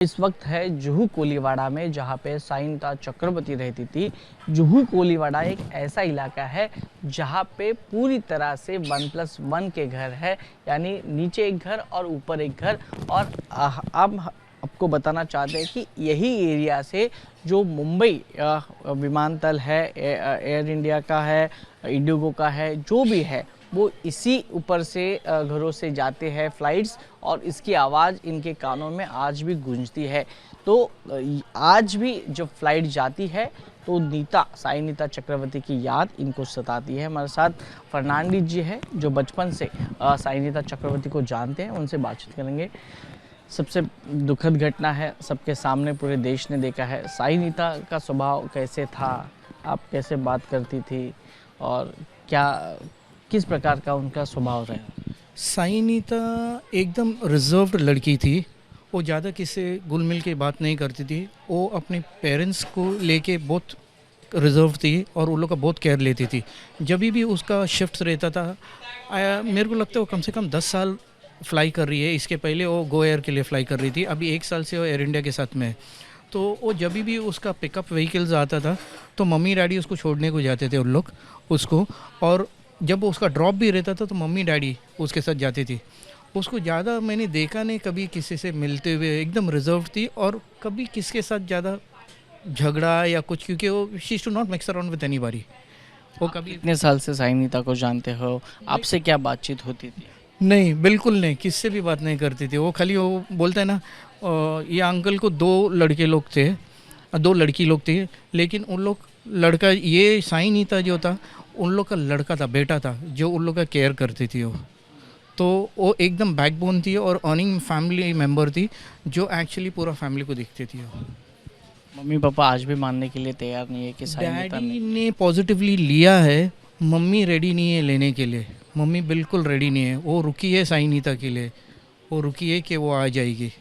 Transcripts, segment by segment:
इस वक्त है जुहू कोलीवाड़ा में, जहाँ पे साइंता चक्रवर्ती रहती थी। जुहू कोलीवाड़ा एक ऐसा इलाका है जहाँ पे पूरी तरह से 1+1 के घर है, यानी नीचे एक घर और ऊपर एक घर। और अब आपको बताना चाहते हैं कि यही एरिया से जो मुंबई विमानतल है, एयर इंडिया का है, इंडिगो का है, जो भी है वो इसी ऊपर से घरों से जाते हैं फ्लाइट्स, और इसकी आवाज़ इनके कानों में आज भी गूंजती है। तो आज भी जब फ्लाइट जाती है तो साई नीता चक्रवर्ती की याद इनको सताती है। हमारे साथ फर्नांडिस जी है जो बचपन से साई नीता चक्रवर्ती को जानते हैं, उनसे बातचीत करेंगे। सबसे दुखद घटना है, सबके सामने पूरे देश ने देखा है। साई नीता का स्वभाव कैसे था, आप कैसे बात करती थी, और किस प्रकार का उनका स्वभाव रहा? साई नीता एकदम रिजर्व्ड लड़की थी। वो ज़्यादा किसी से घुल मिल के बात नहीं करती थी। वो अपने पेरेंट्स को लेके बहुत रिजर्व थी और उन लोग का बहुत केयर लेती थी। जब भी उसका शिफ्ट रहता था, मेरे को लगता है वो कम से कम 10 साल फ्लाई कर रही है। इसके पहले वो गो एयर के लिए फ़्लाई कर रही थी, अभी 1 साल से वो एयर इंडिया के साथ में है। तो वो जब भी उसका पिकअप व्हीकल्स आता था तो मम्मी डैडी उसको छोड़ने को जाते थे उन लोग उसको, और जब उसका ड्रॉप भी रहता था तो मम्मी डैडी उसके साथ जाती थी। उसको ज़्यादा मैंने देखा नहीं कभी किसी से मिलते हुए, एकदम रिजर्व थी और कभी किसके साथ ज़्यादा झगड़ा या कुछ, क्योंकि वो she do not mix around with anybody. वो कभी इतने साल से साई नीता को जानते हो, आपसे क्या बातचीत होती थी? नहीं, बिल्कुल नहीं, किससे भी बात नहीं करती थी। वो खाली वो बोलता है ना, ये अंकल को 2 लड़के लोग थे, 2 लड़की लोग थे, लेकिन उन लोग लड़का, ये साई नीता जो था उन लोग का लड़का था, बेटा था, जो उन लोग का केयर करती थी वो। तो वो एकदम बैकबोन थी और अर्निंग फैमिली मेम्बर थी, जो एक्चुअली पूरा फैमिली को देखती थी वो। मम्मी पापा आज भी मानने के लिए तैयार नहीं है कि साई नीता डैडी ने पॉजिटिवली लिया है, मम्मी रेडी नहीं है लेने के लिए। मम्मी बिल्कुल रेडी नहीं है, वो रुकी है साई नीता के लिए, वो रुकी है कि वो आ जाएगी।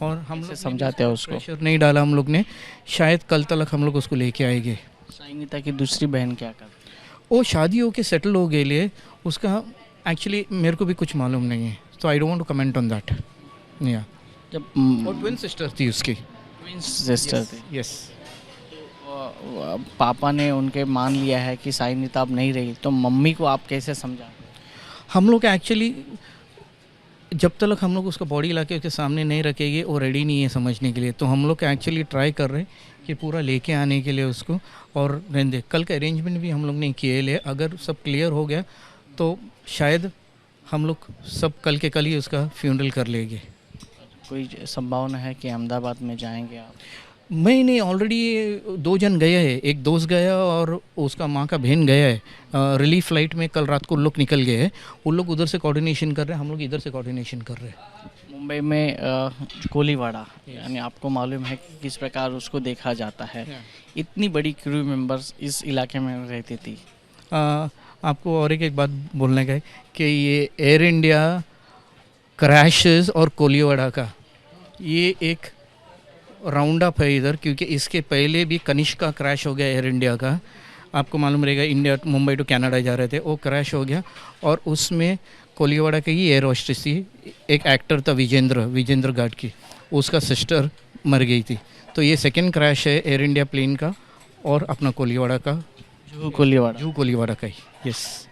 और हम लोग समझाते हैं उसको, प्रेशर नहीं डाला हम लोग ने, शायद कल तक हम लोग उसको लेके आएंगे। साई नीता की दूसरी बहन क्या करती? वो शादी होके सेटल हो गए लिए, उसका एक्चुअली मेरे को भी कुछ मालूम नहीं है, तो I don't want to comment on that. या जब और ट्विन सिस्टर थी उसकी। ट्विन सिस्टर थी। यस। पापा ने उनके मान लिया है कि साई नीता अब नहीं रही, तो मम्मी को आप कैसे समझा? हम लोग एक्चुअली जब तक हम लोग उसका बॉडी ला के उसके सामने नहीं रखेंगे, वो रेडी नहीं है समझने के लिए, तो हम लोग एक्चुअली ट्राई कर रहे हैं कि पूरा लेके आने के लिए उसको। और रहने कल का अरेंजमेंट भी हम लोग ने किए ले, अगर सब क्लियर हो गया तो शायद हम लोग सब कल के कल ही उसका फ्यूनरल कर लेंगे। कोई संभावना है कि अहमदाबाद में जाएंगे आप? मैं नहीं, ऑलरेडी 2 जन गए हैं, एक दोस्त गया और उसका माँ का बहन गया है रिलीफ फ्लाइट में। कल रात को लोग निकल गए हैं, उन लोग उधर से कोऑर्डिनेशन कर रहे हैं, हम लोग इधर से कोऑर्डिनेशन कर रहे हैं। मुंबई में कोलीवाड़ा, यानी आपको मालूम है कि किस प्रकार उसको देखा जाता है। इतनी बड़ी क्रू मेंबर्स इस इलाके में रहती थी। आपको और एक बात बोलने का है कि ये एयर इंडिया क्रैशेस और कोलीवाड़ा का ये एक राउंड अप है इधर, क्योंकि इसके पहले भी कनिष्क का क्रैश हो गया एयर इंडिया का। आपको मालूम रहेगा, इंडिया मुंबई टू कनाडा जा रहे थे, वो क्रैश हो गया और उसमें कोलीवाड़ा की ही एयर होस्टेस थी, एक एक्टर था विजेंद्र घाट की, उसका सिस्टर मर गई थी। तो ये सेकंड क्रैश है एयर इंडिया प्लेन का और अपना कोलीवाड़ा का, जुहू कोलीवाड़ा का ही। यस।